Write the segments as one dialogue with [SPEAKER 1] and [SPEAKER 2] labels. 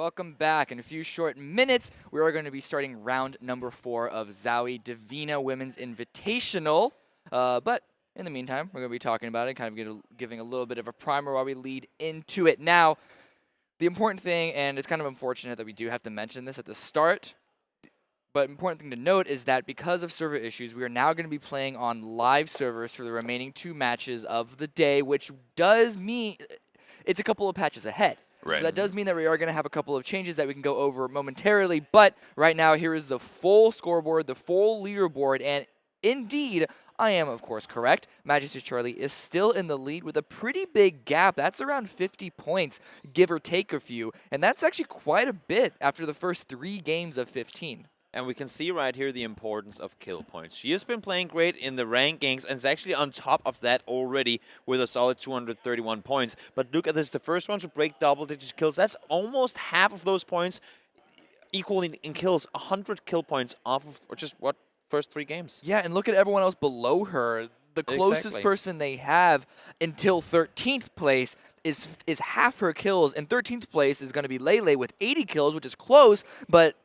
[SPEAKER 1] welcome back. In a few short minutes, we are going to be starting round number 4 of ZOWIE Divina Women's Invitational. But in the meantime, we're going to be talking about it, kind of giving a little bit of a primer while we lead into it. Now, the important thing, and it's kind of unfortunate that we do have to mention this at the start, but important thing to note is that because of server issues, we are now going to be playing on live servers for the remaining 2 matches of the day, which does mean it's a couple of patches ahead.
[SPEAKER 2] Right.
[SPEAKER 1] So that does mean that we are going to have a couple of changes that we can go over momentarily. But right now, here is the full scoreboard, the full leaderboard, and indeed, I am, of course, correct. Majesty Charlie is still in the lead with a pretty big gap. That's around 50 points, give or take a few. And that's actually quite a bit after the first 3 games of 15.
[SPEAKER 3] And we can see right here the importance of kill points. She has been playing great in the rankings and is actually on top of that already with a solid 231 points. But look at this, the first one to break double-digit kills. That's almost half of those points equaling in kills, 100 kill points off of just, what, first 3 games.
[SPEAKER 1] Yeah, and look at everyone else below her. The closest person they have until 13th place is half her kills, and 13th place is going to be Lele with 80 kills, which is close, but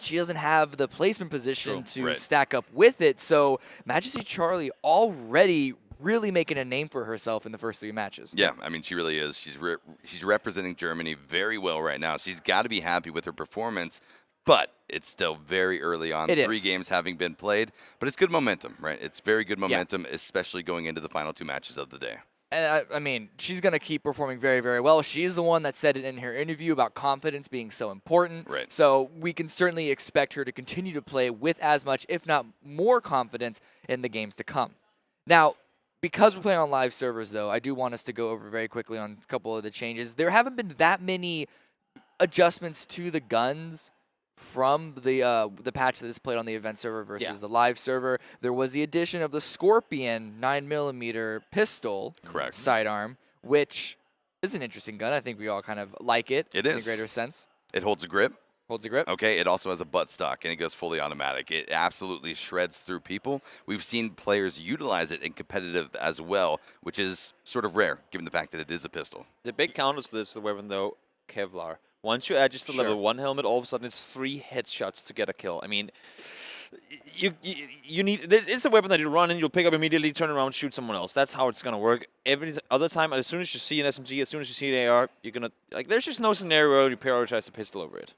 [SPEAKER 1] she doesn't have the placement position to stack up with it. So Majesty Charlie already really making a name for herself in the first 3 matches.
[SPEAKER 2] Yeah, I mean, she really is. She's representing Germany very well right now. She's got to be happy with her performance, but it's still very early on. 3 games having been played, but it's good momentum, right? It's very good momentum, especially going into the final 2 matches of the day.
[SPEAKER 1] And I mean, she's going to keep performing very, very well. She's the one that said it in her interview about confidence being so important.
[SPEAKER 2] Right.
[SPEAKER 1] So we can certainly expect her to continue to play with as much, if not more, confidence in the games to come. Now, because we're playing on live servers, though, I do want us to go over very quickly on a couple of the changes. There haven't been that many adjustments to the guns from the patch that is played on the event server versus the live server. There was the addition of the Scorpion 9mm pistol sidearm, which is an interesting gun. I think we all kind of like it.
[SPEAKER 2] It
[SPEAKER 1] in
[SPEAKER 2] is.
[SPEAKER 1] a greater sense.
[SPEAKER 2] It holds a grip.
[SPEAKER 1] Holds a grip.
[SPEAKER 2] Okay, it also has a butt stock, and it goes fully automatic. It absolutely shreds through people. We've seen players utilize it in competitive as well, which is sort of rare, given the fact that it is a pistol.
[SPEAKER 3] The big counter to this weapon, though, Kevlar. Once you add just the level 1 helmet, all of a sudden it's 3 headshots to get a kill. I mean, you need this is the weapon that you run and you'll pick up immediately, turn around, shoot someone else. That's how it's gonna work. Every other time, as soon as you see an SMG, as soon as you see an AR, you're gonna there's just no scenario where you prioritize the pistol over it.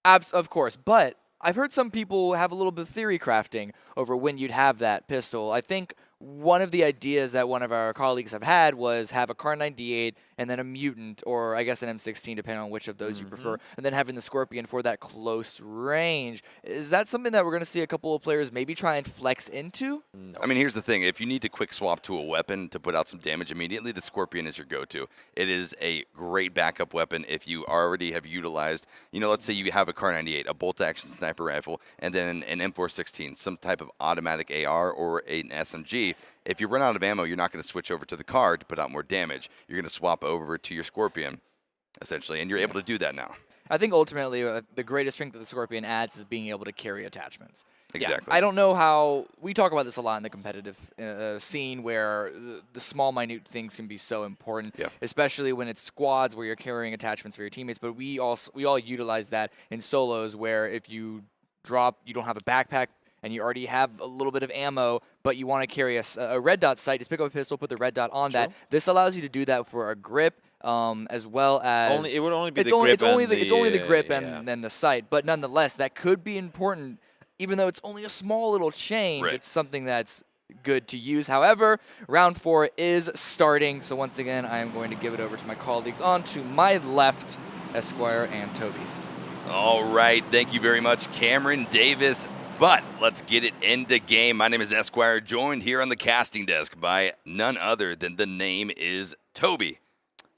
[SPEAKER 1] Of course, but I've heard some people have a little bit of theory crafting over when you'd have that pistol. I think one of the ideas that one of our colleagues have had was have a Kar98 and then a Mutant, or I guess an M16, depending on which of those you prefer, and then having the Scorpion for that close range. Is that something that we're going to see a couple of players maybe try and flex into?
[SPEAKER 2] No. I mean, here's the thing. If you need to quick swap to a weapon to put out some damage immediately, the Scorpion is your go-to. It is a great backup weapon if you already have utilized, let's say you have a Kar98, a bolt-action sniper rifle, and then an M416, some type of automatic AR or an SMG. If you run out of ammo, you're not going to switch over to the Kar to put out more damage. You're going to swap over to your Scorpion, essentially, and you're able to do that now.
[SPEAKER 1] I think ultimately the greatest strength that the Scorpion adds is being able to carry attachments.
[SPEAKER 2] Exactly.
[SPEAKER 1] Yeah, I don't know how – we talk about this a lot in the competitive scene where the small, minute things can be so important, especially when it's squads where you're carrying attachments for your teammates. But we all utilize that in solos where if you drop – you don't have a backpack – and you already have a little bit of ammo, but you want to carry a red dot sight, just pick up a pistol, put the red dot on that. This allows you to do that for a grip, as well as
[SPEAKER 3] it would only be the grip.
[SPEAKER 1] It's only the grip and then the sight. But nonetheless, that could be important, even though it's only a small little change. It's something that's good to use. However, round 4 is starting. So once again, I am going to give it over to my colleagues on to my left, Esquire and Toby.
[SPEAKER 2] All right, thank you very much, Cameron Davis. But let's get it into game. My name is Esquire, joined here on the casting desk by none other than the name is Toby.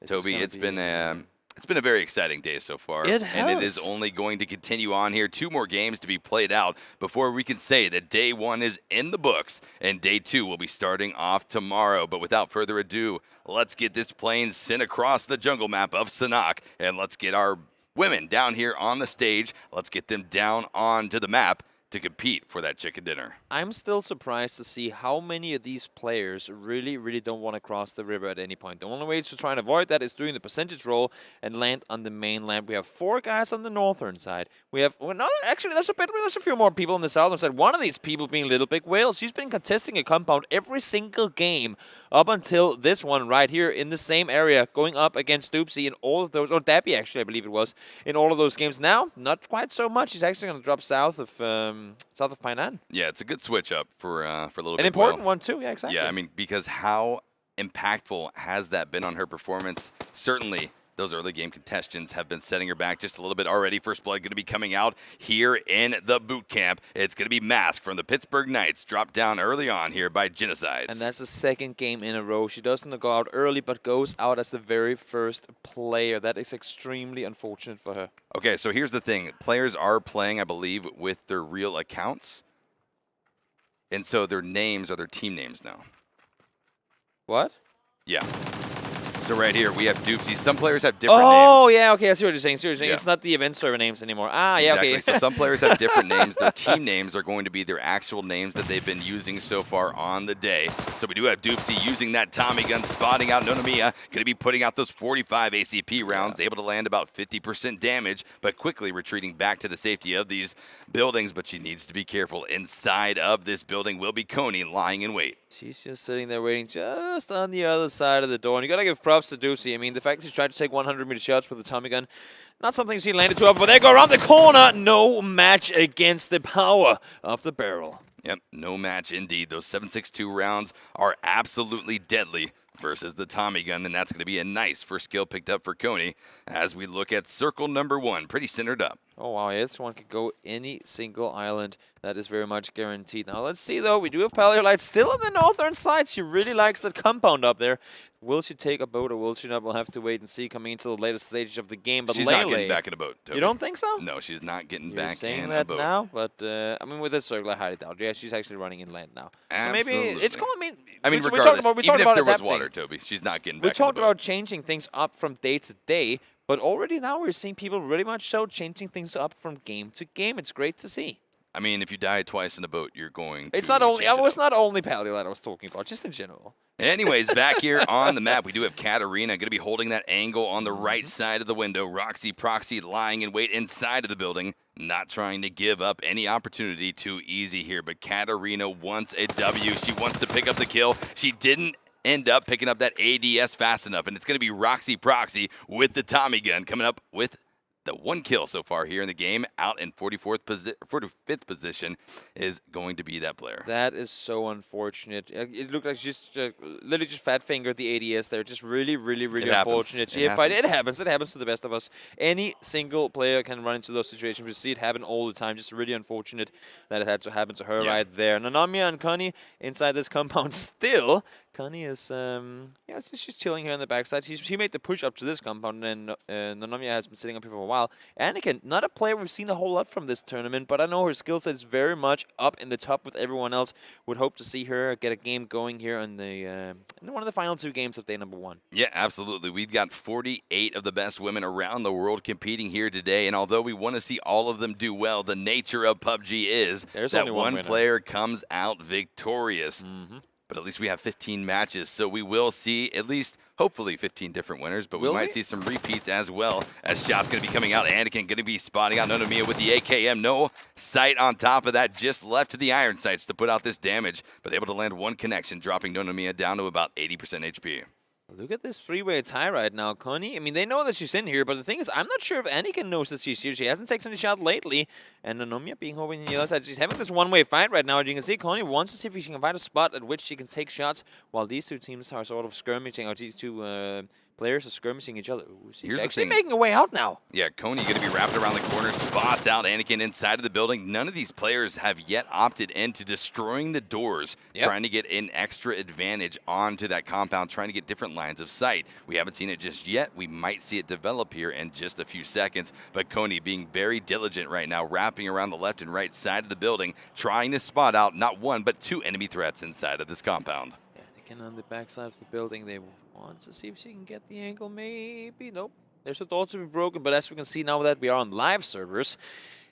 [SPEAKER 2] Toby, it's been a very exciting day so far.
[SPEAKER 3] It has.
[SPEAKER 2] And it is only going to continue on here. 2 more games to be played out before we can say that day 1 is in the books and day 2 will be starting off tomorrow. But without further ado, let's get this plane sent across the jungle map of Sanhok, and let's get our women down here on the stage. Let's get them down onto the map. to compete for that chicken dinner.
[SPEAKER 3] I'm still surprised to see how many of these players really, really don't want to cross the river at any point. The only way to try and avoid that is doing the percentage roll and land on the mainland. We have 4 guys on the northern side. We have, well, no, actually, there's a few more people on the southern side. One of these people being Little Big Whale. She's been contesting a compound every single game up until this one right here in the same area, going up against Doopsy in all of those, or Dabby actually, I believe it was, in all of those games. Now, not quite so much. She's actually going to drop south of Painan.
[SPEAKER 2] Yeah, it's a good switch up for a little bit.
[SPEAKER 3] An important one too. Yeah, exactly.
[SPEAKER 2] Yeah, I mean, because how impactful has that been on her performance? Certainly, those early game contestants have been setting her back just a little bit already. First blood going to be coming out here in the boot camp. It's going to be Mask from the Pittsburgh Knights, dropped down early on here by Genocides.
[SPEAKER 3] And that's the second game in a row. She doesn't go out early, but goes out as the very first player. That is extremely unfortunate for her.
[SPEAKER 2] Okay, so here's the thing. Players are playing, I believe, with their real accounts. And so their names are their team names now.
[SPEAKER 3] What?
[SPEAKER 2] Yeah. So right here, we have Doopsy. Some players have different names.
[SPEAKER 3] Oh, yeah, okay, I see what you're saying.
[SPEAKER 2] Yeah.
[SPEAKER 3] It's not the event server names anymore. Ah, yeah,
[SPEAKER 2] exactly.
[SPEAKER 3] okay.
[SPEAKER 2] So some players have different names. Their team names are going to be their actual names that they've been using so far on the day. So we do have Doopsy using that Tommy gun, spotting out Nonomiya, going to be putting out those 45 ACP rounds, able to land about 50% damage, but quickly retreating back to the safety of these buildings. But she needs to be careful. Inside of this building will be Coney lying in wait.
[SPEAKER 3] She's just sitting there waiting just on the other side of the door. And you got to give props to Doopsy. I mean, the fact that she tried to take 100-meter shots with the Tommy gun, not something she landed too often, but they go around the corner. No match against the power of the barrel.
[SPEAKER 2] Yep, no match indeed. Those 7.62 rounds are absolutely deadly versus the Tommy gun, and that's going to be a nice first kill picked up for Coney as we look at circle number 1, pretty centered up.
[SPEAKER 3] Oh, wow, yeah, this one could go any single island. That is very much guaranteed. Now, let's see, though. We do have Paleolite still on the northern side. She really likes that compound up there. Will she take a boat or will she not? We'll have to wait and see coming into the later stages of the game. But
[SPEAKER 2] She's
[SPEAKER 3] Lele,
[SPEAKER 2] not getting back in a boat, Toby.
[SPEAKER 3] You don't think so?
[SPEAKER 2] No, she's not getting
[SPEAKER 3] You're
[SPEAKER 2] back
[SPEAKER 3] saying
[SPEAKER 2] in
[SPEAKER 3] that
[SPEAKER 2] a boat.
[SPEAKER 3] now, but I mean, with this circle, I highly doubt. Yeah, she's actually running inland now.
[SPEAKER 2] Absolutely.
[SPEAKER 3] So maybe it's going.
[SPEAKER 2] I mean,
[SPEAKER 3] we
[SPEAKER 2] regardless,
[SPEAKER 3] talked
[SPEAKER 2] even if
[SPEAKER 3] about
[SPEAKER 2] there was
[SPEAKER 3] adapting.
[SPEAKER 2] water, Toby, she's not getting
[SPEAKER 3] We
[SPEAKER 2] back in a
[SPEAKER 3] talked
[SPEAKER 2] boat.
[SPEAKER 3] about changing things up from day to day, but already now we're seeing people really much so changing things up from game to game. It's great to see.
[SPEAKER 2] I mean, if you die twice in a boat, you're going to
[SPEAKER 3] It's not only.
[SPEAKER 2] change it
[SPEAKER 3] It's
[SPEAKER 2] up.
[SPEAKER 3] not only Paleolite I was talking about, just in general.
[SPEAKER 2] Anyways, back here on the map, we do have Katarina going to be holding that angle on the right side of the window. Roxy Proxy lying in wait inside of the building, not trying to give up any opportunity too easy here. But Katarina wants a W. She wants to pick up the kill. She didn't end up picking up that ADS fast enough, and it's going to be Roxy Proxy with the Tommy gun coming up with the 1 kill so far here in the game. Out in 45th position is going to be that player.
[SPEAKER 3] That is so unfortunate. It looked like she just literally just fat fingered the ADS there. Just really, really, really
[SPEAKER 2] It happens.
[SPEAKER 3] unfortunate.
[SPEAKER 2] It happens.
[SPEAKER 3] It happens. It happens to the best of us. Any single player can run into those situations. We see it happen all the time. Just really unfortunate that it had to happen to her right there. Nanamiya and Connie inside this compound still. Connie is, she's chilling here on the backside. She made the push up to this compound, and Nanamiya has been sitting up here for a while. Anakin, not a player we've seen a whole lot from this tournament, but I know her skill set is very much up in the top with everyone else. Would hope to see her get a game going here in one of the final 2 games of day number 1.
[SPEAKER 2] Yeah, absolutely. We've got 48 of the best women around the world competing here today, and although we want to see all of them do well, the nature of PUBG is
[SPEAKER 3] There's
[SPEAKER 2] that
[SPEAKER 3] only one
[SPEAKER 2] one
[SPEAKER 3] winner.
[SPEAKER 2] player comes out victorious. But at least we have 15 matches, so we will see at least, hopefully, 15 different winners, but we might see some repeats as well, as shots going to be coming out. Anakin going to be spotting out Nonomiya with the AKM. No sight on top of that, just left to the iron sights to put out this damage, but able to land 1 connection, dropping Nonomiya down to about 80% HP.
[SPEAKER 3] Look at this freeway tie right now, Connie. I mean, they know that she's in here, but the thing is, I'm not sure if Anakin knows that she's here. She hasn't taken a shot lately, and Nanomiya being over on the other side. She's having this one-way fight right now. As you can see, Connie wants to see if she can find a spot at which she can take shots while these 2 teams are sort of skirmishing, or these 2 players are skirmishing each other. Ooh, she's actually making a way out now.
[SPEAKER 2] Yeah, Coney going to be wrapped around the corner, spots out Anakin inside of the building. None of these players have yet opted into destroying the doors, trying to get an extra advantage onto that compound, trying to get different lines of sight. We haven't seen it just yet. We might see it develop here in just a few seconds, but Coney being very diligent right now, wrapping around the left and right side of the building, trying to spot out not 1, but 2 enemy threats inside of this compound.
[SPEAKER 3] Anakin on the backside of the building. They want to see if she can get the angle. Maybe. Nope. There's a door to be broken, but as we can see now that we are on live servers,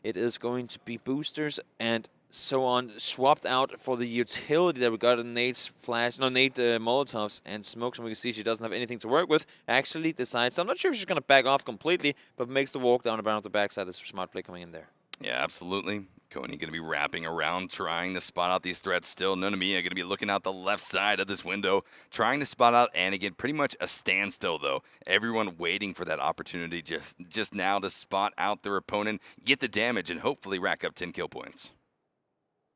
[SPEAKER 3] it is going to be boosters and so on, swapped out for the utility that we got in Nate's Molotovs and smokes, and we can see she doesn't have anything to work with. Actually decides, I'm not sure if she's going to back off completely, but makes the walk down around the backside. That's a smart play coming in there.
[SPEAKER 2] Yeah, absolutely. Coney going to be wrapping around, trying to spot out these threats still. Nonomiya going to be looking out the left side of this window, trying to spot out Anakin. Pretty much a standstill, though. Everyone waiting for that opportunity just now to spot out their opponent, get the damage, and hopefully rack up 10 kill points.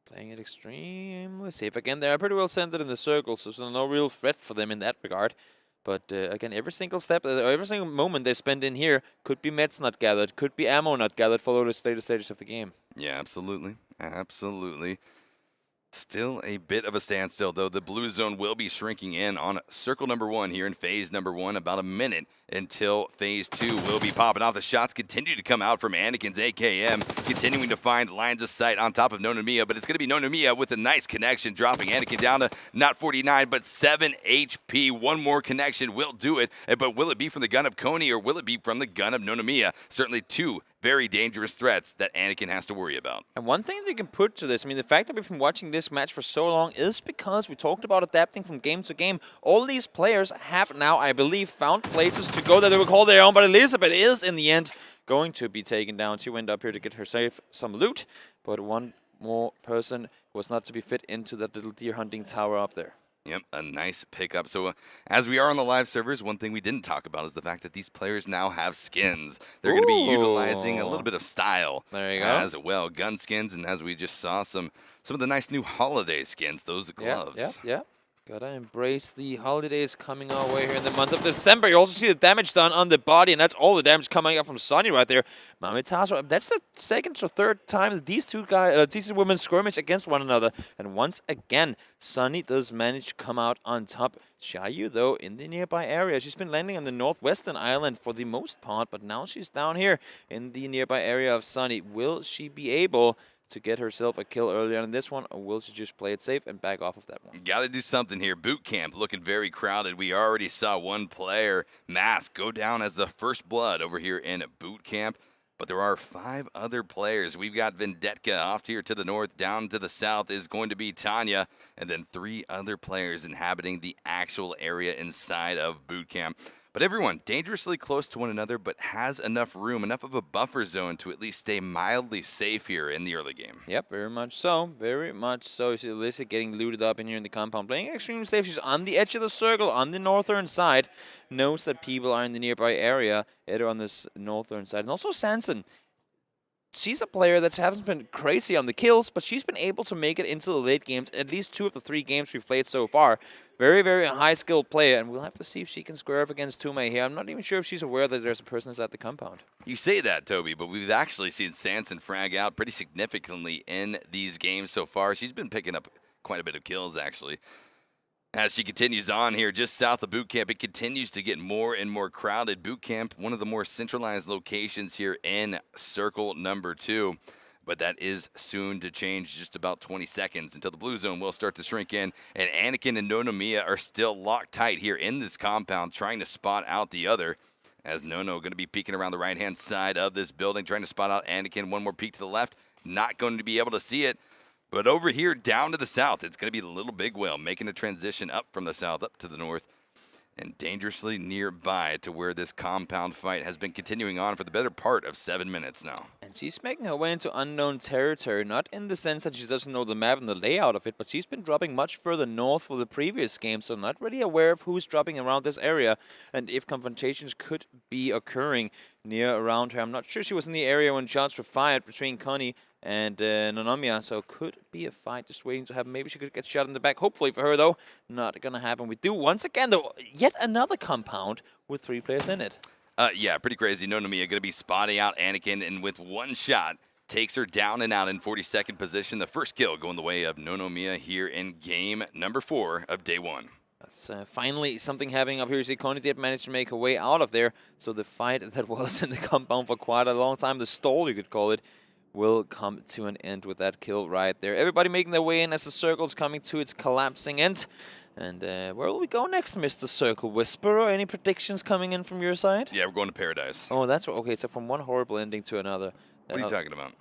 [SPEAKER 3] Playing it extremely safe. Again, they are pretty well centered in the circle, so there's no real threat for them in that regard. But again, every single step, every single moment they spend in here could be meds not gathered, could be ammo not gathered for the later stages of the game.
[SPEAKER 2] Yeah, absolutely. Absolutely. Still a bit of a standstill, though. The blue zone will be shrinking in on circle number 1 here in phase number 1. About a minute until phase 2 will be popping off. The shots continue to come out from Anakin's AKM, continuing to find lines of sight on top of Nonomiya, but it's going to be Nonomiya with a nice connection, dropping Anakin down to not 49, but 7 HP. One more connection will do it, but will it be from the gun of Coney or will it be from the gun of Nonomiya? Certainly two very dangerous threats that Anakin has to worry about.
[SPEAKER 3] And one thing that we can put to this, I mean, the fact that we've been watching this match for so long is because we talked about adapting from game to game. All these players have now, I believe, found places to go that they will call their own, but Elizabeth is, in the end, going to be taken down. She went up here to get herself some loot, but one more person was not to be fit into that little deer hunting tower up there.
[SPEAKER 2] Yep, a nice pickup. So as we are on the live servers, one thing we didn't talk about is the fact that these players now have skins. They're going to be utilizing a little bit of style
[SPEAKER 3] there you go.
[SPEAKER 2] as well. Gun skins, and as we just saw, some of the nice new holiday skins, those gloves.
[SPEAKER 3] Yeah. Gotta embrace the holidays coming our way here in the month of December. You also see the damage done on the body, and that's all the damage coming up from Sunny right there. Mamitazo, that's the second or third time that these two women skirmish against one another. And once again, Sunny does manage to come out on top. Xiaoyu, though, in the nearby area. She's been landing on the northwestern island for the most part, but now she's down here in the nearby area of Sunny. Will she be able to get herself a kill earlier on in this one, or will she just play it safe and back off of that one?
[SPEAKER 2] Got to do something here. Boot camp looking very crowded. We already saw one player, Mask, go down as the first blood over here in boot camp, but there are 5 other players. We've got Vendetka off here to the north. Down to the south is going to be Tanya, and then 3 other players inhabiting the actual area inside of boot camp. But everyone dangerously close to one another, but has enough room, enough of a buffer zone to at least stay mildly safe here in the early game.
[SPEAKER 3] Yep, very much so. Very much so. You see Alyssa getting looted up in here in the compound, playing extremely safe. She's on the edge of the circle, on the northern side. Knows that people are in the nearby area, either on this northern side. And also Sanson. She's a player that hasn't been crazy on the kills, but she's been able to make it into the late games, at least 2 of the 3 games we've played so far. Very, very high-skilled player, and we'll have to see if she can square up against Tume here. I'm not even sure if she's aware that there's a person inside the compound.
[SPEAKER 2] You say that, Toby, but we've actually seen Sanson frag out pretty significantly in these games so far. She's been picking up quite a bit of kills, actually. As she continues on here, just south of boot camp, it continues to get more and more crowded. Boot camp, one of the more centralized locations here in circle number 2. But that is soon to change, just about 20 seconds until the blue zone will start to shrink in. And Anakin and Nonomiya are still locked tight here in this compound, trying to spot out the other. As Nono going to be peeking around the right-hand side of this building, trying to spot out Anakin. One more peek to the left, not going to be able to see it. But over here, down to the south, it's going to be the Little Big Whale, making a transition up from the south, up to the north, and dangerously nearby to where this compound fight has been continuing on for the better part of 7 minutes now.
[SPEAKER 3] And she's making her way into unknown territory, not in the sense that she doesn't know the map and the layout of it, but she's been dropping much further north for the previous game, so not really aware of who's dropping around this area and if confrontations could be occurring near around her. I'm not sure she was in the area when shots were fired between Connie and Nonomiya, so could be a fight just waiting to happen. Maybe she could get shot in the back. Hopefully for her, though, not going to happen. We do, once again, though, yet another compound with 3 players in it.
[SPEAKER 2] Yeah, pretty crazy. Nonomiya going to be spotting out Anakin, and with one shot, takes her down and out in 42nd position. The first kill going the way of Nonomiya here in game number 4 of day 1.
[SPEAKER 3] That's finally something happening up here. You see, Connie did manage to make her way out of there, so the fight that was in the compound for quite a long time, the stall you could call it, will come to an end with that kill right there. Everybody making their way in as the circle's coming to its collapsing end. And where will we go next, Mr. Circle Whisperer? Any predictions coming in from your side?
[SPEAKER 2] Yeah, we're going to Paradise.
[SPEAKER 3] Oh, that's right. Okay, so from one horrible ending to another.
[SPEAKER 2] What are you talking about?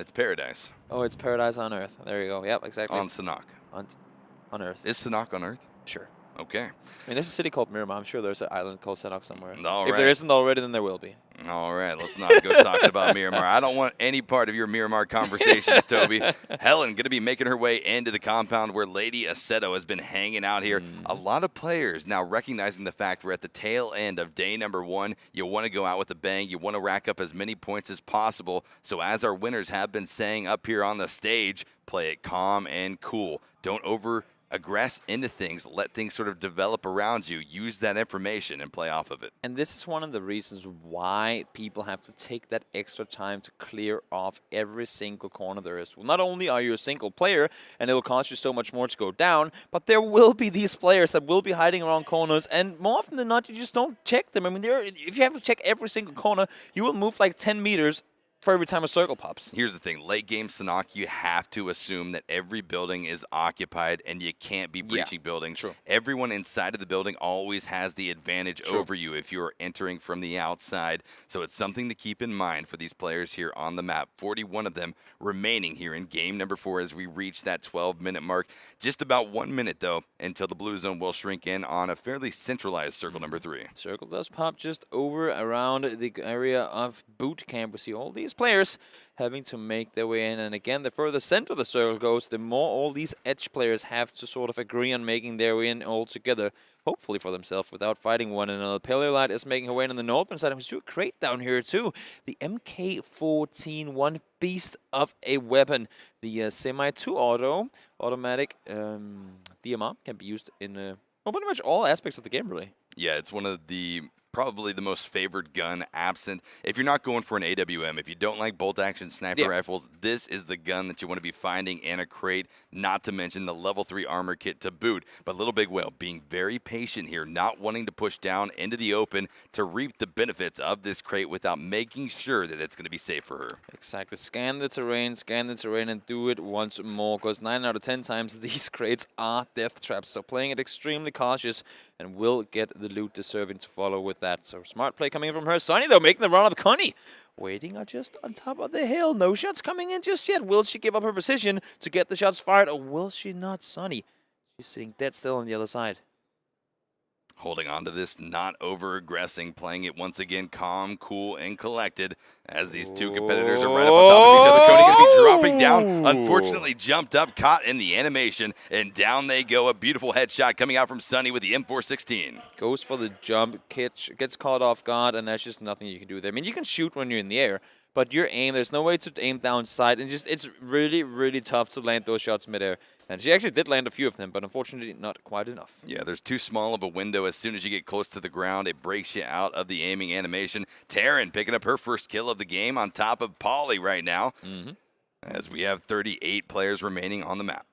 [SPEAKER 2] It's paradise.
[SPEAKER 3] Oh, it's paradise on Earth. There you go. Yep, exactly.
[SPEAKER 2] On Sanhok.
[SPEAKER 3] On Earth.
[SPEAKER 2] Is Sanhok on Earth?
[SPEAKER 3] Sure.
[SPEAKER 2] Okay.
[SPEAKER 3] I mean, there's a city called Miramar. I'm sure there's an island called Sanhok somewhere.
[SPEAKER 2] All
[SPEAKER 3] If
[SPEAKER 2] right.
[SPEAKER 3] there isn't already, then there will be.
[SPEAKER 2] All right, let's not go talking about Miramar. I don't want any part of your Miramar conversations, Toby. Helen going to be making her way into the compound where Lady Assetto has been hanging out here. A lot of players now recognizing the fact we're at the tail end of day number 1. You want to go out with a bang. You want to rack up as many points as possible. So as our winners have been saying up here on the stage, play it calm and cool. Don't aggress into things. Let things sort of develop around you. Use that information and play off of it.
[SPEAKER 3] And this is one of the reasons why people have to take that extra time to clear off every single corner there is. Well, not only are you a single player, and it will cost you so much more to go down, but there will be these players that will be hiding around corners, and more often than not, you just don't check them. I mean, if you have to check every single corner, you will move like 10 meters for every time a circle pops.
[SPEAKER 2] Here's the thing. Late game Sanhok, you have to assume that every building is occupied and you can't be breaching buildings.
[SPEAKER 3] True.
[SPEAKER 2] Everyone inside of the building always has the advantage over you if you're entering from the outside. So it's something to keep in mind for these players here on the map. 41 of them remaining here in game number 4 as we reach that 12-minute mark. Just about 1 minute, though, until the blue zone will shrink in on a fairly centralized circle number 3.
[SPEAKER 3] Circle does pop just over around the area of boot camp. We see all these players having to make their way in, and again, the further center the circle goes, the more all these edge players have to sort of agree on making their way in all together, hopefully for themselves, without fighting one another. Paleolite is making her way in on the northern side, and we see a crate down here too. The MK14, one beast of a weapon. The semi-2 automatic DMR can be used in well, pretty much all aspects of the game, really.
[SPEAKER 2] Yeah, it's one of the probably the most favored gun absent. If you're not going for an AWM, if you don't like bolt-action sniper rifles, this is the gun that you want to be finding in a crate, not to mention the level 3 armor kit to boot. But Little Big Whale being very patient here, not wanting to push down into the open to reap the benefits of this crate without making sure that it's going to be safe for her.
[SPEAKER 3] Exactly. Scan the terrain, and do it once more, because 9 out of 10 times these crates are death traps. So playing it extremely cautious and will get the loot deserving to follow with that. So smart play coming in from her. Sunny, though, making the run up. Connie waiting just on top of the hill. No shots coming in just yet. Will she give up her position to get the shots fired, or will she not? Sunny, she's sitting dead still on the other side.
[SPEAKER 2] Holding on to this, not over-aggressing, playing it once again calm, cool, and collected as these two competitors are right up on top of each other. Cody going to be dropping down. Unfortunately, jumped up, caught in the animation, and down they go. A beautiful headshot coming out from Sunny with the M416.
[SPEAKER 3] Goes for the jump, gets caught off guard, and there's just nothing you can do there. I mean, you can shoot when you're in the air, but your aim, there's no way to aim down sight, and just it's really, really tough to land those shots midair. And she actually did land a few of them, but unfortunately not quite enough.
[SPEAKER 2] Yeah, there's too small of a window. As soon as you get close to the ground, it breaks you out of the aiming animation. Taryn picking up her first kill of the game on top of Polly right now, as we have 38 players remaining on the map.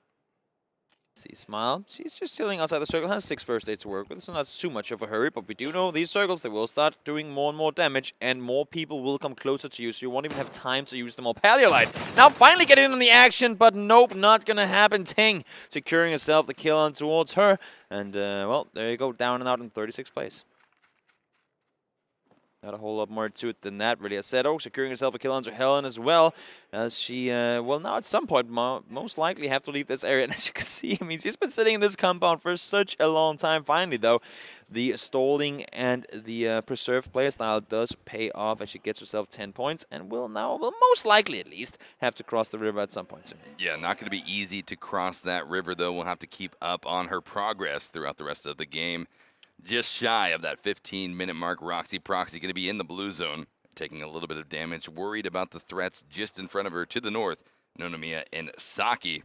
[SPEAKER 3] See, Smile, she's just chilling outside the circle, has 6 first aids to work with, so not too much of a hurry, but we do know these circles, they will start doing more and more damage, and more people will come closer to you, so you won't even have time to use them all. Paleolite now finally getting in on the action, but nope, not gonna happen. Ting securing herself the kill on towards her, and well, there you go, down and out in 36th place. Not a whole lot more to it than that, really. Assetto securing herself a kill onto Helen as well, as she, well, now at some point most likely have to leave this area. And as you can see, I mean, she's been sitting in this compound for such a long time. Finally, though, the stalling and the preserved playstyle does pay off as she gets herself 10 points and will most likely at least have to cross the river at some point soon.
[SPEAKER 2] Yeah, not going to be easy to cross that river, though. We'll have to keep up on her progress throughout the rest of the game. Just shy of that 15-minute mark, Roxy Proxy going to be in the blue zone, taking a little bit of damage, worried about the threats just in front of her to the north, Nonomiya and Saki.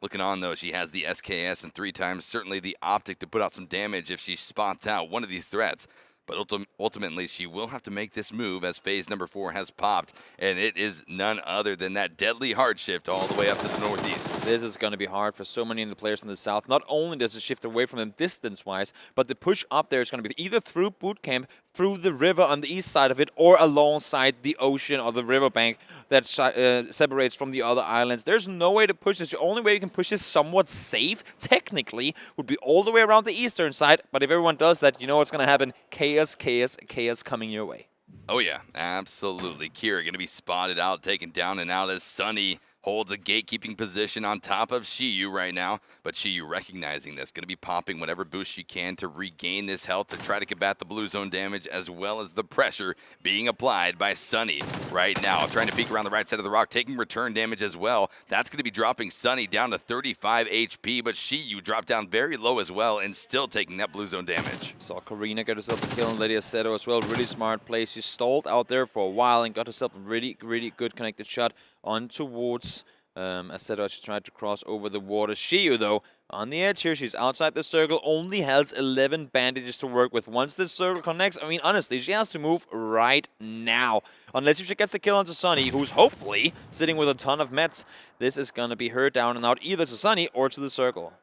[SPEAKER 2] Looking on, though, she has the SKS and 3 times, certainly the optic to put out some damage if she spots out one of these threats. But ultimately, she will have to make this move as phase number 4 has popped, and it is none other than that deadly hard shift all the way up to the northeast.
[SPEAKER 3] This is going to be hard for so many of the players in the south. Not only does it shift away from them distance-wise, but the push up there is going to be either through boot camp, through the river on the east side of it, or alongside the ocean or the riverbank that separates from the other islands. There's no way to push this. The only way you can push this somewhat safe, technically, would be all the way around the eastern side. But if everyone does that, you know what's going to happen. Chaos, chaos, chaos coming your way.
[SPEAKER 2] Oh, yeah, absolutely. Kira going to be spotted out, taken down and out as Sunny holds a gatekeeping position on top of Shiyu right now, but Shiyu recognizing this, going to be popping whatever boost she can to regain this health to try to combat the blue zone damage as well as the pressure being applied by Sunny right now. Trying to peek around the right side of the rock, taking return damage as well. That's going to be dropping Sunny down to 35 HP, but Shiyu dropped down very low as well and still taking that blue zone damage.
[SPEAKER 3] Saw Karina get herself a kill on Lydia Seto as well. Really smart play. She stalled out there for a while and got herself a really good connected shot on towards Seto. She tried to cross over the water. Shiyu, though, on the edge here. She's outside the circle. Only has 11 bandages to work with. Once this circle connects, I mean, honestly, she has to move right now. Unless if she gets the kill onto Sunny, who's hopefully sitting with a ton of mets. This is going to be her down and out either to Sunny or to the circle.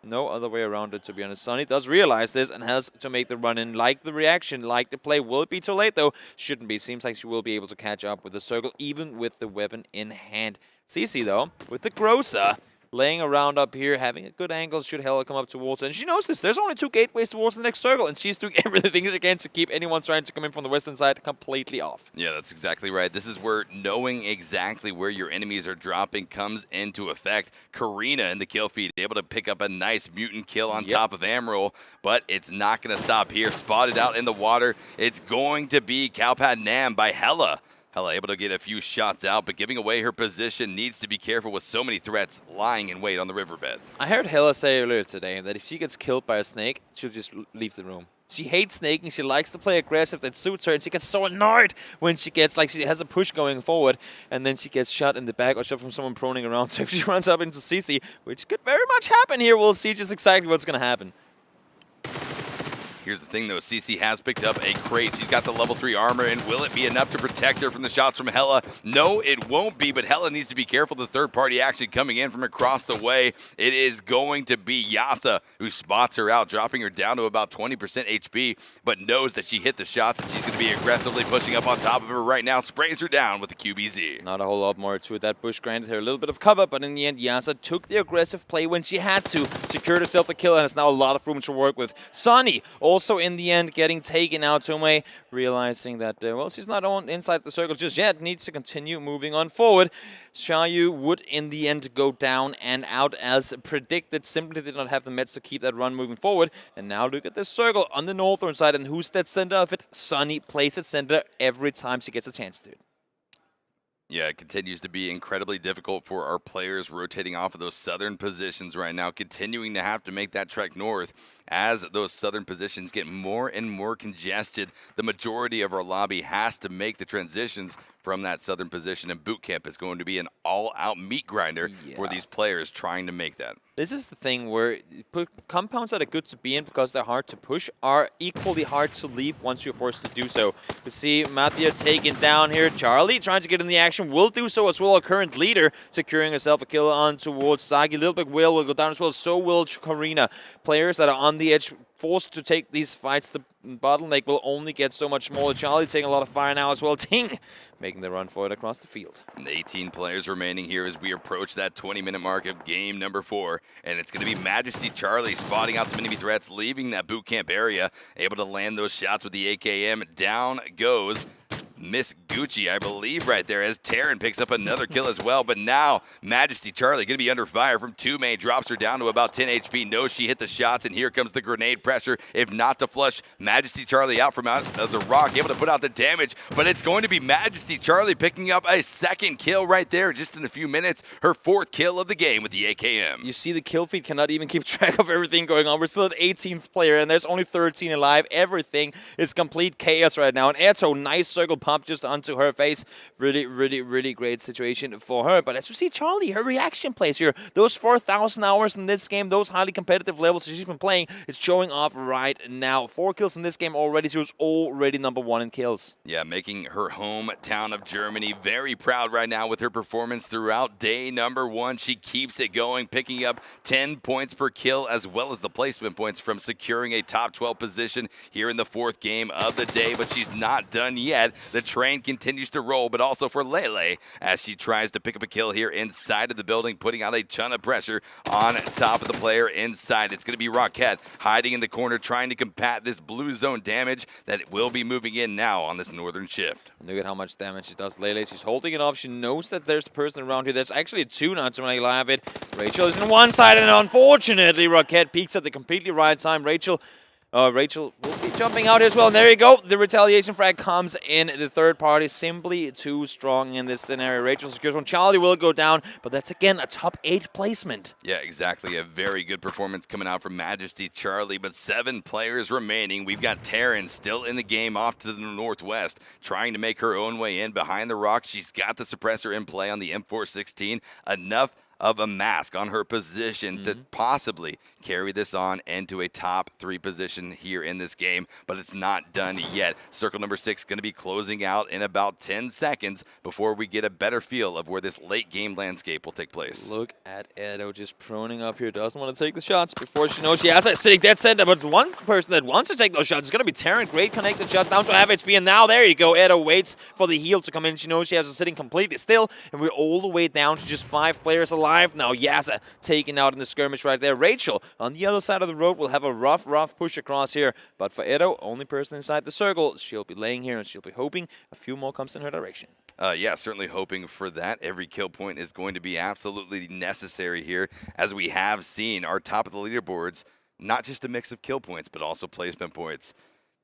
[SPEAKER 3] No other way around it, to be honest. Sunny does realize this and has to make the run-in. Like the reaction, like the play. Will it be too late, though? Shouldn't be. Seems like she will be able to catch up with the circle, even with the weapon in hand. CC, though, with the Groza, laying around up here, having a good angle should Hella come up towards her. And she knows this. There's only 2 gateways towards the next circle, and she's doing everything she can to keep anyone trying to come in from the western side completely off.
[SPEAKER 2] Yeah, that's exactly right. This is where knowing exactly where your enemies are dropping comes into effect. Karina in the kill feed, able to pick up a nice mutant kill on top of Amaryl, but it's not going to stop here. Spotted out in the water. It's going to be Kalpad Nam by Hella. Hella able to get a few shots out, but giving away her position, needs to be careful with so many threats lying in wait on the riverbed.
[SPEAKER 3] I heard Hella say earlier today that if she gets killed by a snake, she'll just leave the room. She hates snaking, she likes to play aggressive, that suits her, and she gets so annoyed when she gets, like, she has a push going forward, and then she gets shot in the back or shot from someone proning around. So if she runs up into CC, which could very much happen here, we'll see just exactly what's going to happen.
[SPEAKER 2] Here's the thing, though. CC has picked up a crate. She's got the level 3 armor, and will it be enough to protect her from the shots from Hella? No, it won't be, but Hella needs to be careful. The third party actually coming in from across the way. It is going to be Yasa who spots her out, dropping her down to about 20% HP, but knows that she hit the shots, and she's going to be aggressively pushing up on top of her right now. Sprays her down with the QBZ.
[SPEAKER 3] Not a whole lot more to it. That push granted her a little bit of cover, but in the end, Yasa took the aggressive play when she had to, secured herself a kill, and has now a lot of room to work with. Sunny also in the end getting taken out. Tome realizing that, well, she's not on inside the circle just yet, needs to continue moving on forward. Xiaoyu would in the end go down and out as predicted, simply did not have the meds to keep that run moving forward. And now look at this circle on the northern side, and who's that center of it? Sunny plays at center every time she gets a chance to.
[SPEAKER 2] Yeah, it continues to be incredibly difficult for our players rotating off of those southern positions right now, continuing to have to make that trek north as those southern positions get more and more congested. The majority of our lobby has to make the transitions from that southern position, and boot camp is going to be an all-out meat grinder for these players trying to make that.
[SPEAKER 3] This is the thing where compounds that are good to be in because they're hard to push are equally hard to leave once you're forced to do so. You see Mathia taken down here. Charlie trying to get in the action, will do so as well. Our current leader securing herself a kill on towards Sagi. Little Big will go down as well. So will Karina. Players that are on the edge forced to take these fights. The bottleneck will only get so much smaller. Charlie taking a lot of fire now as well. Ting making the run for it across the field.
[SPEAKER 2] 18 players remaining here as we approach that 20-minute mark of game number 4. And it's going to be Majesty Charlie spotting out some enemy threats, leaving that boot camp area, able to land those shots with the AKM. Down goes Miss Gucci, I believe, right there, as Terran picks up another kill as well. But now Majesty Charlie going to be under fire from 2 drops her down to about 10 HP. Knows she hit the shots, and here comes the grenade pressure. If not to flush Majesty Charlie out from out of the rock, able to put out the damage. But it's going to be Majesty Charlie picking up a second kill right there just in a few minutes. Her 4th kill of the game with the AKM.
[SPEAKER 3] You see the kill feed cannot even keep track of everything going on. We're still at 18th player, and there's only 13 alive. Everything is complete chaos right now. And Eto, nice circle pump just onto her face. Really great situation for her. But as you see, Charlie, her reaction plays here. Those 4,000 hours in this game, those highly competitive levels she's been playing, it's showing off right now. 4 kills in this game already. She was already #1 in kills.
[SPEAKER 2] Yeah, making her hometown of Germany very proud right now with her performance throughout day number 1. She keeps it going, picking up 10 points per kill as well as the placement points from securing a top 12 position here in the 4th game of the day. But she's not done yet. The The train continues to roll, but also for Lele as she tries to pick up a kill here inside of the building, putting out a ton of pressure on top of the player inside. It's going to be Rocket hiding in the corner, trying to combat this blue zone damage that will be moving in now on this northern shift.
[SPEAKER 3] Look at how much damage she does. Lele, she's holding it off. She knows that there's a person around here. There's actually two now to make live it. Rachel is on one side, and unfortunately, Rocket peeks at the completely right time. Rachel will be jumping out as well. And there you go. The retaliation frag comes in. The third party simply too strong in this scenario. Rachel secures one. Charlie will go down, but that's again a top 8 placement.
[SPEAKER 2] Yeah, exactly. A very good performance coming out from Majesty Charlie, but 7 players remaining. We've got Taryn still in the game off to the northwest, trying to make her own way in behind the rock. She's got the suppressor in play on the M416. Enough of a mask on her position to possibly carry this on into a top 3 position here in this game, but it's not done yet. Circle number 6 going to be closing out in about 10 seconds before we get a better feel of where this late game landscape will take place.
[SPEAKER 3] Look at Edo just proning up here. Doesn't want to take the shots before she knows she has it sitting dead center, but one person that wants to take those shots is going to be Taryn. Great connected shots down to half HP, and now there you go. Edo waits for the heal to come in. She knows she has it sitting completely still, and we're all the way down to just 5 players alive now. Yasa taken out in the skirmish right there. Rachel on the other side of the road will have a rough push across here, but for Edo, only person inside the circle, she'll be laying here and she'll be hoping a few more comes in her direction.
[SPEAKER 2] Yeah, certainly hoping for that. Every kill point is going to be absolutely necessary here, as we have seen our top of the leaderboards, not just a mix of kill points, but also placement points.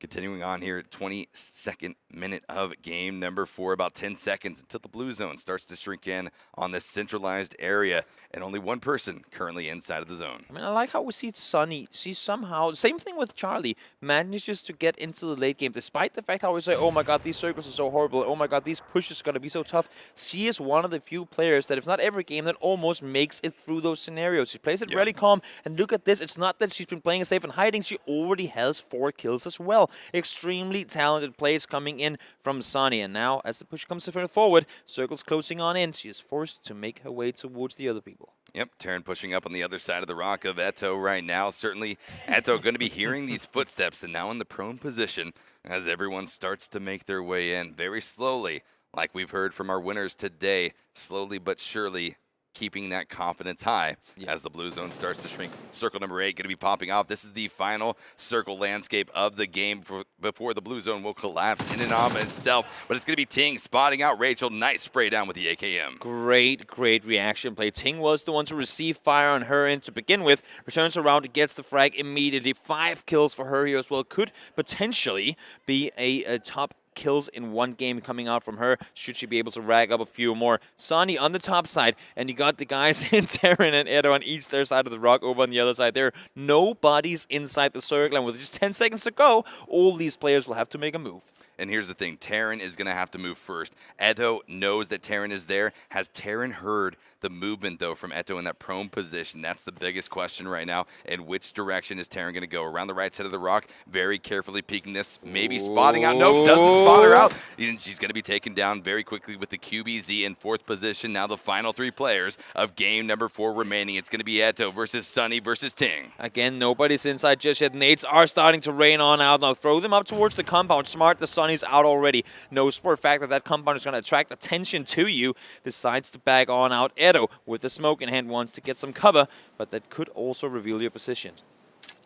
[SPEAKER 2] Continuing on here, 22nd minute of game number 4, about 10 seconds until the blue zone starts to shrink in on this centralized area, and only one person currently inside of the zone.
[SPEAKER 3] I mean, I like how we see Sunny. She somehow, same thing with Charlie, manages to get into the late game, despite the fact how we say, oh my god, these circles are so horrible, oh my god, these pushes are going to be so tough. She is one of the few players that, if not every game, that almost makes it through those scenarios. She plays it really calm, and look at this. It's not that she's been playing it safe and hiding. She already has 4 kills as well. Extremely talented plays coming in from Sunny, and now as the push comes forward, circles closing on in, she is forced to make her way towards the other people.
[SPEAKER 2] Yep, Taryn pushing up on the other side of the rock of Eto right now. Certainly, Eto going to be hearing these footsteps and now in the prone position as everyone starts to make their way in very slowly, like we've heard from our winners today, slowly but surely keeping that confidence high as the blue zone starts to shrink. Circle number 8 going to be popping off. This is the final circle landscape of the game before the blue zone will collapse in and of itself. But it's going to be Ting spotting out Rachel. Nice spray down with the AKM.
[SPEAKER 3] Great reaction play. Ting was the one to receive fire on her end to begin with. Returns around, gets the frag immediately. 5 kills for her here as well. Could potentially be a top kills in one game coming out from her, should she be able to rag up a few more. Sunny on the top side, and you got the guys in Taryn and Edo on each their side of the rock. Over on the other side there, nobody's inside the circle, and with just 10 seconds to go, all these players will have to make a move.
[SPEAKER 2] And here's the thing, Taryn is going to have to move first. Eto knows that Taryn is there. Has Taryn heard the movement, though, from Eto in that prone position? That's the biggest question right now. And which direction is Taryn going to go? Around the right side of the rock, very carefully peeking this, maybe spotting out. Nope, doesn't spot her out. She's going to be taken down very quickly with the QBZ in 4th position. Now the final 3 players of game number 4 remaining. It's going to be Eto versus Sunny versus Ting.
[SPEAKER 3] Again, nobody's inside just yet. Nades are starting to rain on out. Now throw them up towards the compound. Smart, the Sunny's out already. Knows for a fact that that compound is going to attract attention to you. Decides to bag on out. Edo, with the smoke in hand, wants to get some cover, but that could also reveal your position.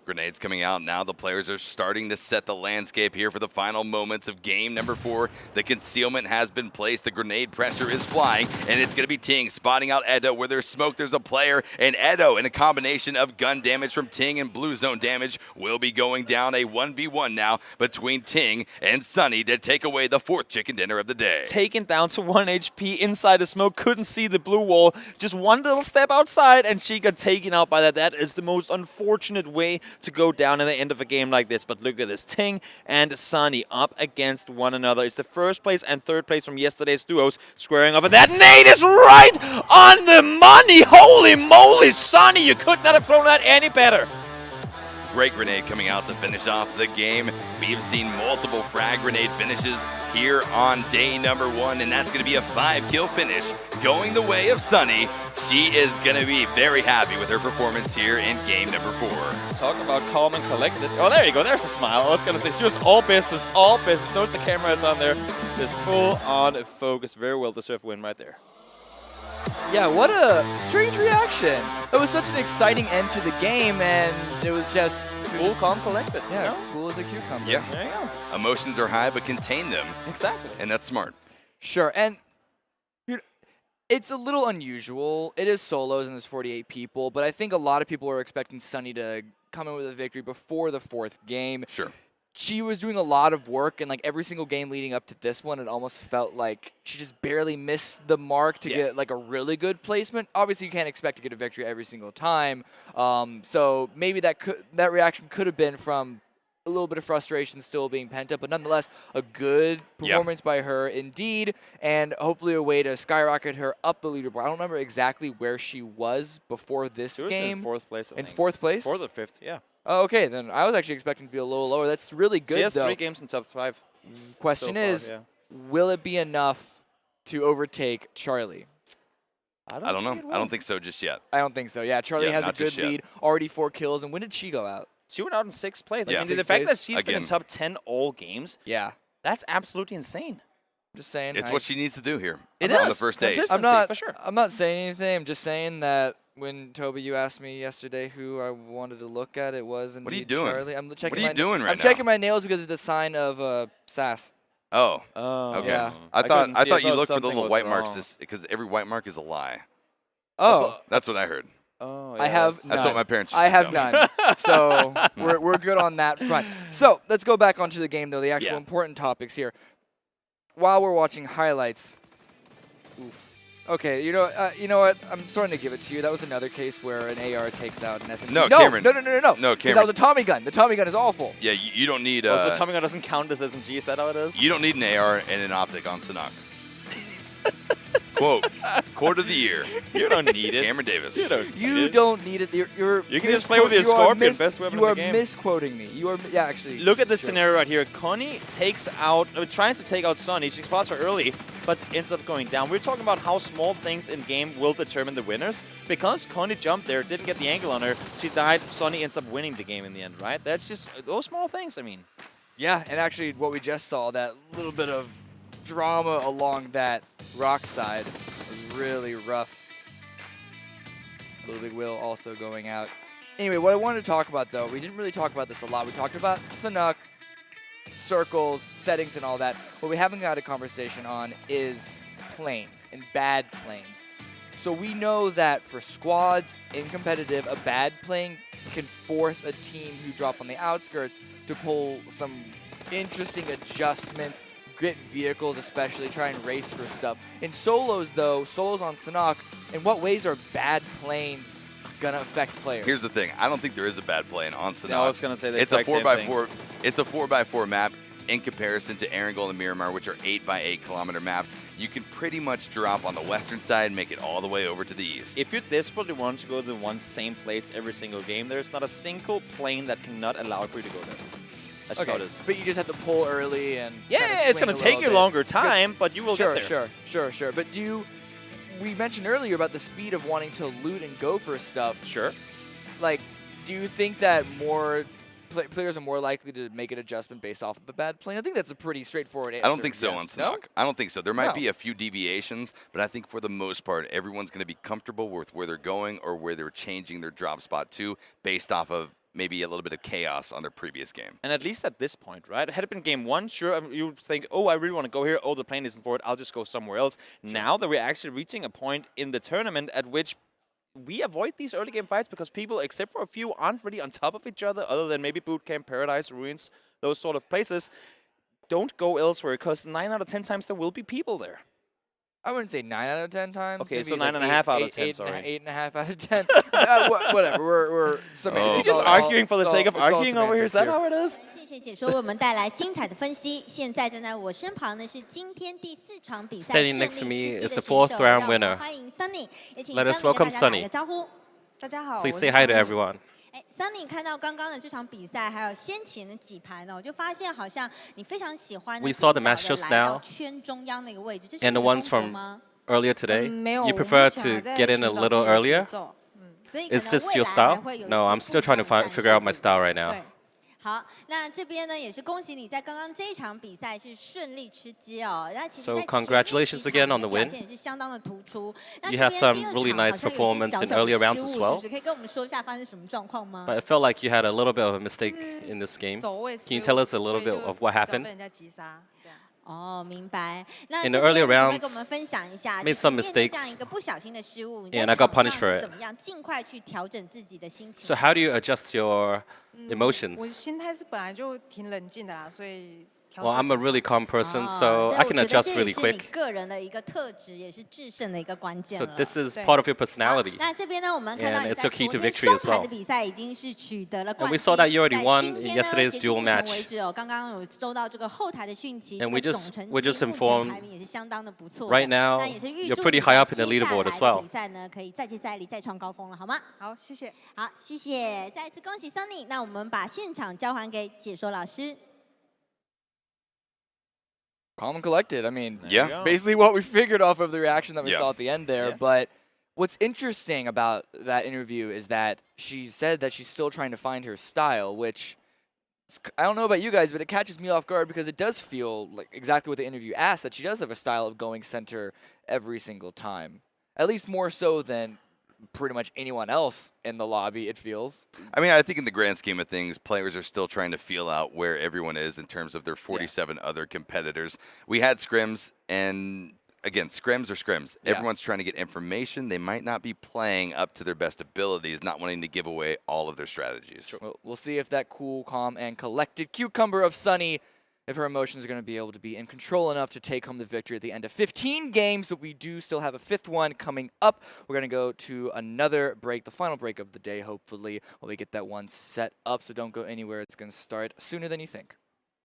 [SPEAKER 2] Grenades coming out now. The players are starting to set the landscape here for the final moments of game number 4. The concealment has been placed. The grenade pressure is flying, and it's going to be Ting spotting out Edo. Where there's smoke, there's a player, and Edo, in a combination of gun damage from Ting and blue zone damage, will be going down a 1v1 now between Ting and Sunny to take away the 4th chicken dinner of the day.
[SPEAKER 3] Taken down to 1 HP inside the smoke. Couldn't see the blue wall. Just one little step outside, and she got taken out by that. That is the most unfortunate way to go down in the end of a game like this. But look at this. Ting and Sunny up against one another. It's the 1st place and 3rd place from yesterday's duos squaring off. And that nade is right on the money. Holy moly, Sunny. You could not have thrown that any better.
[SPEAKER 2] Great grenade coming out to finish off the game. We've seen multiple frag grenade finishes here on day number 1, and that's going to be a 5-kill finish going the way of Sunny. She is going to be very happy with her performance here in game number 4.
[SPEAKER 3] Talk about calm and collected. Oh, there you go. There's a smile. I was going to say she was all business, all business. Notice the camera is on there. Just full on focus. Very well deserved win right there.
[SPEAKER 1] Yeah, what a strange reaction. It was such an exciting end to the game, and it was just
[SPEAKER 3] Cool, calm, collected.
[SPEAKER 1] Yeah,
[SPEAKER 3] You know?
[SPEAKER 1] cool as a cucumber.
[SPEAKER 2] Yeah.
[SPEAKER 3] There you go.
[SPEAKER 2] Emotions are high, but contain them,
[SPEAKER 3] Exactly.
[SPEAKER 2] and that's smart.
[SPEAKER 1] Sure, and it's a little unusual. It is solos, and there's 48 people, but I think a lot of people were expecting Sunny to come in with a victory before the 4th game.
[SPEAKER 2] Sure.
[SPEAKER 1] She was doing a lot of work, and like every single game leading up to this one, it almost felt like she just barely missed the mark to get like a really good placement. Obviously, you can't expect to get a victory every single time, so maybe that reaction could have been from a little bit of frustration still being pent up, but nonetheless, a good performance by her indeed, and hopefully a way to skyrocket her up the leaderboard. I don't remember exactly where she was before this
[SPEAKER 3] She was
[SPEAKER 1] game.
[SPEAKER 3] in 4th place, I
[SPEAKER 1] In
[SPEAKER 3] think.
[SPEAKER 1] 4th place?
[SPEAKER 3] 4th or 5th, yeah.
[SPEAKER 1] Oh, okay, then I was actually expecting to be a little lower. That's really good,
[SPEAKER 3] She has
[SPEAKER 1] though.
[SPEAKER 3] 3 games in top 5.
[SPEAKER 1] Question
[SPEAKER 3] so far,
[SPEAKER 1] is,
[SPEAKER 3] yeah.
[SPEAKER 1] will it be enough to overtake Charlie?
[SPEAKER 2] I don't know. I don't think so just yet.
[SPEAKER 1] I don't think so. Yeah, Charlie
[SPEAKER 2] Yeah,
[SPEAKER 1] has a
[SPEAKER 2] not
[SPEAKER 1] good
[SPEAKER 2] just yet.
[SPEAKER 1] lead, already 4 kills. And when did she go out?
[SPEAKER 3] She went out in 6th place.
[SPEAKER 2] Yeah.
[SPEAKER 3] I mean, the
[SPEAKER 1] 6th
[SPEAKER 3] fact that
[SPEAKER 1] place?
[SPEAKER 3] she's been in
[SPEAKER 2] Again.
[SPEAKER 3] top 10 all games,
[SPEAKER 1] Yeah,
[SPEAKER 3] that's absolutely insane.
[SPEAKER 1] I'm just saying.
[SPEAKER 2] It's what she needs to do here
[SPEAKER 3] It
[SPEAKER 2] on
[SPEAKER 3] is.
[SPEAKER 2] the first day.
[SPEAKER 3] Consistency, for sure.
[SPEAKER 1] I'm not saying anything. I'm just saying that when Toby, you asked me yesterday who I wanted to look at, it was indeed
[SPEAKER 2] What are you doing?
[SPEAKER 1] Charlie. I'm checking
[SPEAKER 2] What are you doing right
[SPEAKER 1] I'm
[SPEAKER 2] now?
[SPEAKER 1] checking my nails because it's a sign of sass.
[SPEAKER 2] Oh,
[SPEAKER 3] Oh,
[SPEAKER 2] okay.
[SPEAKER 1] Yeah.
[SPEAKER 2] I
[SPEAKER 3] couldn't
[SPEAKER 2] thought
[SPEAKER 3] see. I
[SPEAKER 2] you
[SPEAKER 3] thought
[SPEAKER 2] looked for the
[SPEAKER 3] something
[SPEAKER 2] little
[SPEAKER 3] was
[SPEAKER 2] white
[SPEAKER 3] wrong.
[SPEAKER 2] marks because every white mark is a lie.
[SPEAKER 1] Oh,
[SPEAKER 2] That's what I heard.
[SPEAKER 3] Oh,
[SPEAKER 1] I have
[SPEAKER 3] that's-
[SPEAKER 1] none.
[SPEAKER 2] That's what my parents used
[SPEAKER 1] I
[SPEAKER 2] to
[SPEAKER 1] have
[SPEAKER 2] tell me.
[SPEAKER 1] none. So we're good on that front. So let's go back onto the game, though, the actual
[SPEAKER 3] Yeah.
[SPEAKER 1] important topics here. While we're watching highlights, oof. Okay, you know what? I'm starting to give it to you. That was another case where an AR takes out an SMG.
[SPEAKER 2] No,
[SPEAKER 1] no,
[SPEAKER 2] Cameron.
[SPEAKER 1] No.
[SPEAKER 2] No,
[SPEAKER 1] 'Cause that
[SPEAKER 2] Cameron.
[SPEAKER 1] was a Tommy gun. The Tommy gun is awful.
[SPEAKER 2] Yeah, you don't need
[SPEAKER 3] Oh, so Tommy gun doesn't count as SMG, is that how it is?
[SPEAKER 2] you don't need an AR and an optic on Sanok. Quote of the year,
[SPEAKER 3] You don't need it.
[SPEAKER 2] Cameron Davis.
[SPEAKER 3] You don't need
[SPEAKER 1] You
[SPEAKER 3] it.
[SPEAKER 1] don't need it. You're
[SPEAKER 3] You can just play with your
[SPEAKER 1] you are
[SPEAKER 3] Scorpion, best weapon
[SPEAKER 1] You
[SPEAKER 3] in
[SPEAKER 1] are
[SPEAKER 3] the game.
[SPEAKER 1] misquoting me. You are, yeah, actually.
[SPEAKER 3] Look at this
[SPEAKER 1] sure.
[SPEAKER 3] scenario right here. Connie tries to take out Sunny. She spots her early, but ends up going down. We're talking about how small things in game will determine the winners. Because Connie jumped there, didn't get the angle on her, she died. Sunny ends up winning the game in the end, right? That's just those small things, I mean.
[SPEAKER 1] Yeah, and actually what we just saw, that little bit of drama along that rock side, was really rough. Little Big Will also going out. Anyway, what I wanted to talk about, though, we didn't really talk about this a lot. We talked about Sanuk, circles, settings, and all that. What we haven't got a conversation on is planes and bad planes. So we know that for squads in competitive, a bad plane can force a team who drop on the outskirts to pull some interesting adjustments, get vehicles especially, try and race for stuff. In solos, though, solos on Sanok, in what ways are bad planes going to affect players?
[SPEAKER 2] Here's the thing. I don't think there is a bad plane on Sanok.
[SPEAKER 3] I was gonna say the
[SPEAKER 2] it's a
[SPEAKER 3] exact same
[SPEAKER 2] 4x4. It's a 4x4 map in comparison to Erangel and Miramar, which are 8x8 kilometer maps. You can pretty much drop on the western side and make it all the way over to the east.
[SPEAKER 3] If you desperately want to go to the one same place every single game, there's not a single plane that cannot allow for you to go there. That's just how it is.
[SPEAKER 1] But you just have to pull early and
[SPEAKER 3] Yeah,
[SPEAKER 1] kinda
[SPEAKER 3] it's
[SPEAKER 1] swing
[SPEAKER 3] going
[SPEAKER 1] a
[SPEAKER 3] to take
[SPEAKER 1] little
[SPEAKER 3] you
[SPEAKER 1] bit.
[SPEAKER 3] longer time, but you will
[SPEAKER 1] Sure,
[SPEAKER 3] get there.
[SPEAKER 1] sure. But we mentioned earlier about the speed of wanting to loot and go for stuff.
[SPEAKER 3] Sure.
[SPEAKER 1] Like, do you think that more players are more likely to make an adjustment based off of a bad plane? I think that's a pretty straightforward answer.
[SPEAKER 2] I don't think so on
[SPEAKER 1] yes.
[SPEAKER 2] Sanok.
[SPEAKER 1] No?
[SPEAKER 2] I don't think so. There might
[SPEAKER 1] No.
[SPEAKER 2] be a few deviations, but I think for the most part, everyone's going to be comfortable with where they're going or where they're changing their drop spot to based off of maybe a little bit of chaos on their previous game.
[SPEAKER 3] And at least at this point, right? Had it been game one, sure, you would think, oh, I really want to go here. Oh, the plane isn't for it. I'll just go somewhere else. Now that we're actually reaching a point in the tournament at which we avoid these early game fights because people, except for a few, aren't really on top of each other, other than maybe Bootcamp, Paradise, Ruins, those sort of places. Don't go elsewhere because 9 out of 10 times there will be people there.
[SPEAKER 1] I wouldn't say 9 out of 10 times.
[SPEAKER 3] Okay,
[SPEAKER 1] maybe
[SPEAKER 3] so
[SPEAKER 1] like
[SPEAKER 3] 9.5 out of 10, sorry.
[SPEAKER 1] 8.5 out of 10. Whatever. We're summing.
[SPEAKER 2] Oh.
[SPEAKER 3] Is he
[SPEAKER 1] It's
[SPEAKER 3] just
[SPEAKER 1] all-
[SPEAKER 3] arguing for the
[SPEAKER 1] it's
[SPEAKER 3] sake of
[SPEAKER 1] all- it's all
[SPEAKER 3] arguing over here? Is that
[SPEAKER 1] semantics
[SPEAKER 3] how it is?
[SPEAKER 4] 谢谢解说为我们带来精彩的分析。现在站在我身旁的是今天第4场比赛
[SPEAKER 5] Standing
[SPEAKER 4] 胜利
[SPEAKER 5] next to me
[SPEAKER 4] 吃鸡
[SPEAKER 5] is
[SPEAKER 4] 的
[SPEAKER 5] the
[SPEAKER 4] 选
[SPEAKER 5] fourth
[SPEAKER 4] 手
[SPEAKER 5] round
[SPEAKER 4] 让我们
[SPEAKER 5] winner.
[SPEAKER 4] 欢迎 Sunny，也请
[SPEAKER 5] Let us
[SPEAKER 4] Sunny 跟
[SPEAKER 5] welcome
[SPEAKER 4] 大家打
[SPEAKER 5] Sunny.
[SPEAKER 4] 个招呼。
[SPEAKER 6] 大家好
[SPEAKER 5] Please
[SPEAKER 6] 我
[SPEAKER 5] say
[SPEAKER 6] 是
[SPEAKER 5] hi to
[SPEAKER 6] Sunny
[SPEAKER 5] everyone.
[SPEAKER 4] 哎，Sunny 看到刚刚的这场比赛，还有先前的几盘呢，我就发现好像你非常喜欢
[SPEAKER 5] We saw the
[SPEAKER 4] 尽
[SPEAKER 5] match
[SPEAKER 4] 早
[SPEAKER 5] just
[SPEAKER 4] 地来到
[SPEAKER 5] now
[SPEAKER 4] 圈中央那个位置，这是
[SPEAKER 5] and
[SPEAKER 4] 你
[SPEAKER 5] the
[SPEAKER 4] 的
[SPEAKER 5] ones
[SPEAKER 4] 风格
[SPEAKER 5] from
[SPEAKER 4] 吗？
[SPEAKER 5] earlier today.
[SPEAKER 6] 没有，
[SPEAKER 5] You
[SPEAKER 6] 我目
[SPEAKER 5] prefer
[SPEAKER 6] 前
[SPEAKER 5] to
[SPEAKER 6] 还在
[SPEAKER 5] get in a
[SPEAKER 6] 寻找
[SPEAKER 5] little
[SPEAKER 6] 自己的节
[SPEAKER 5] earlier?
[SPEAKER 6] 奏。
[SPEAKER 4] 所以可
[SPEAKER 5] Is
[SPEAKER 4] 能
[SPEAKER 5] this
[SPEAKER 4] 未
[SPEAKER 5] your
[SPEAKER 4] 来还
[SPEAKER 5] style?
[SPEAKER 4] 会有一
[SPEAKER 5] No,
[SPEAKER 4] 些
[SPEAKER 5] I'm
[SPEAKER 4] 不
[SPEAKER 5] still
[SPEAKER 4] 同
[SPEAKER 5] trying to
[SPEAKER 4] 的战
[SPEAKER 5] figure out
[SPEAKER 4] 术
[SPEAKER 5] my style right
[SPEAKER 6] 对
[SPEAKER 5] now.
[SPEAKER 4] 好，那这边呢也是恭喜你在刚刚这一场比赛是顺利吃鸡哦。那其实
[SPEAKER 5] So
[SPEAKER 4] 在前面
[SPEAKER 5] congratulations
[SPEAKER 4] 几
[SPEAKER 5] again
[SPEAKER 4] 场
[SPEAKER 5] on
[SPEAKER 4] 你的
[SPEAKER 5] the
[SPEAKER 4] 表
[SPEAKER 5] win.
[SPEAKER 4] 现也是相当的突出。那
[SPEAKER 5] You
[SPEAKER 4] 这
[SPEAKER 5] had
[SPEAKER 4] 边
[SPEAKER 5] some
[SPEAKER 4] 第二
[SPEAKER 5] really
[SPEAKER 4] 场好
[SPEAKER 5] nice
[SPEAKER 4] 像有一
[SPEAKER 5] performance
[SPEAKER 4] 些小
[SPEAKER 5] in
[SPEAKER 4] 小的
[SPEAKER 5] earlier
[SPEAKER 4] 失
[SPEAKER 5] rounds
[SPEAKER 4] 误，
[SPEAKER 5] as
[SPEAKER 4] 是不
[SPEAKER 5] well.
[SPEAKER 4] 是？可以跟我们说一下发生什么状况吗？
[SPEAKER 5] But it felt like you had a little bit of a mistake in this game.
[SPEAKER 6] 走位
[SPEAKER 5] Can you
[SPEAKER 6] 失误
[SPEAKER 5] tell us a little
[SPEAKER 6] 所以
[SPEAKER 5] bit
[SPEAKER 6] 就
[SPEAKER 5] of what
[SPEAKER 6] 至少
[SPEAKER 5] happened?
[SPEAKER 6] 被人家击杀这样。
[SPEAKER 4] 哦，明白。那
[SPEAKER 5] In
[SPEAKER 4] 这
[SPEAKER 5] the
[SPEAKER 4] 边
[SPEAKER 5] earlier
[SPEAKER 4] 可不可以跟我
[SPEAKER 5] rounds,
[SPEAKER 4] 们分享一下，
[SPEAKER 5] made
[SPEAKER 4] 就是
[SPEAKER 5] some
[SPEAKER 4] 面对这样
[SPEAKER 5] mistakes
[SPEAKER 4] 一个不小心的失误，你
[SPEAKER 5] and
[SPEAKER 4] 在
[SPEAKER 5] I got
[SPEAKER 4] 场上
[SPEAKER 5] punished for
[SPEAKER 4] 是
[SPEAKER 5] it.
[SPEAKER 4] 怎么样尽快去调整自己的心情
[SPEAKER 5] So how do you adjust your
[SPEAKER 6] 我
[SPEAKER 5] emotions?
[SPEAKER 6] 心态是本来就挺冷静的啦，所以调
[SPEAKER 5] Well,
[SPEAKER 6] 试
[SPEAKER 5] I'm a
[SPEAKER 6] 挺
[SPEAKER 5] really
[SPEAKER 6] 快
[SPEAKER 5] calm person,
[SPEAKER 4] 哦
[SPEAKER 5] so
[SPEAKER 4] 所以
[SPEAKER 5] I
[SPEAKER 4] 我
[SPEAKER 5] can
[SPEAKER 4] 觉得
[SPEAKER 5] adjust
[SPEAKER 4] 这也
[SPEAKER 5] really
[SPEAKER 4] 是你
[SPEAKER 5] quick.
[SPEAKER 4] 个人的一个特质，也是制胜的一个关键
[SPEAKER 5] So
[SPEAKER 4] 了。
[SPEAKER 5] this is
[SPEAKER 6] 对
[SPEAKER 5] part of your
[SPEAKER 4] 好
[SPEAKER 5] personality.
[SPEAKER 4] 那这边呢，我们看到
[SPEAKER 5] And
[SPEAKER 4] 你
[SPEAKER 5] it's
[SPEAKER 4] 在
[SPEAKER 5] a
[SPEAKER 4] 昨
[SPEAKER 5] key to
[SPEAKER 4] 天
[SPEAKER 5] victory
[SPEAKER 4] 双
[SPEAKER 5] as
[SPEAKER 4] 盘
[SPEAKER 5] well.
[SPEAKER 4] 的比赛已经是取得了
[SPEAKER 5] And
[SPEAKER 4] 冠
[SPEAKER 5] we
[SPEAKER 4] 军。
[SPEAKER 5] saw that you already
[SPEAKER 4] 在
[SPEAKER 5] won
[SPEAKER 4] 今
[SPEAKER 5] in
[SPEAKER 4] 天呢，
[SPEAKER 5] yesterday's
[SPEAKER 4] 截至
[SPEAKER 5] duel
[SPEAKER 4] 目前
[SPEAKER 5] match.
[SPEAKER 4] 为止哦，刚刚有收到这个后台的讯息，这
[SPEAKER 5] And
[SPEAKER 4] 个
[SPEAKER 5] we
[SPEAKER 4] 总
[SPEAKER 5] just-
[SPEAKER 4] 成绩
[SPEAKER 5] we're just
[SPEAKER 4] 目前
[SPEAKER 5] informed
[SPEAKER 4] 排名也是相当的不错的。
[SPEAKER 5] Right now,
[SPEAKER 4] 那也是预
[SPEAKER 5] you're
[SPEAKER 4] 祝
[SPEAKER 5] pretty
[SPEAKER 4] 你
[SPEAKER 5] high
[SPEAKER 4] 在
[SPEAKER 5] up in the
[SPEAKER 4] 接下
[SPEAKER 5] leaderboard
[SPEAKER 4] 来
[SPEAKER 5] as
[SPEAKER 4] 的
[SPEAKER 5] well.
[SPEAKER 4] 比赛呢，可以再接再厉，再创高峰了，好吗？
[SPEAKER 6] 好，谢谢。
[SPEAKER 4] 好，谢谢，再一次恭喜 Sunny。那我们把现场交还给解说老师。
[SPEAKER 1] Calm and collected. I mean,
[SPEAKER 2] Yeah.
[SPEAKER 1] basically what we figured off of the reaction that we
[SPEAKER 2] Yeah.
[SPEAKER 1] saw at the end there.
[SPEAKER 3] Yeah.
[SPEAKER 1] But what's interesting about that interview is that she said that she's still trying to find her style, which I don't know about you guys, but it catches me off guard because it does feel like exactly what the interview asked, that she does have a style of going center every single time. At least more so than pretty much anyone else in the lobby, it feels.
[SPEAKER 2] I mean, I think in the grand scheme of things, players are still trying to feel out where everyone is in terms of their 47 other competitors. We had scrims, and again, scrims are scrims.
[SPEAKER 1] Yeah.
[SPEAKER 2] Everyone's trying to get information. They might not be playing up to their best abilities, not wanting to give away all of their strategies.
[SPEAKER 1] Well, we'll see if that cool, calm, and collected cucumber of Sunny, if her emotions are going to be able to be in control enough to take home the victory at the end of 15 games. But we do still have a fifth one coming up. We're going to go to another break, the final break of the day, hopefully, while we get that one set up. So don't go anywhere. It's going to start sooner than you think.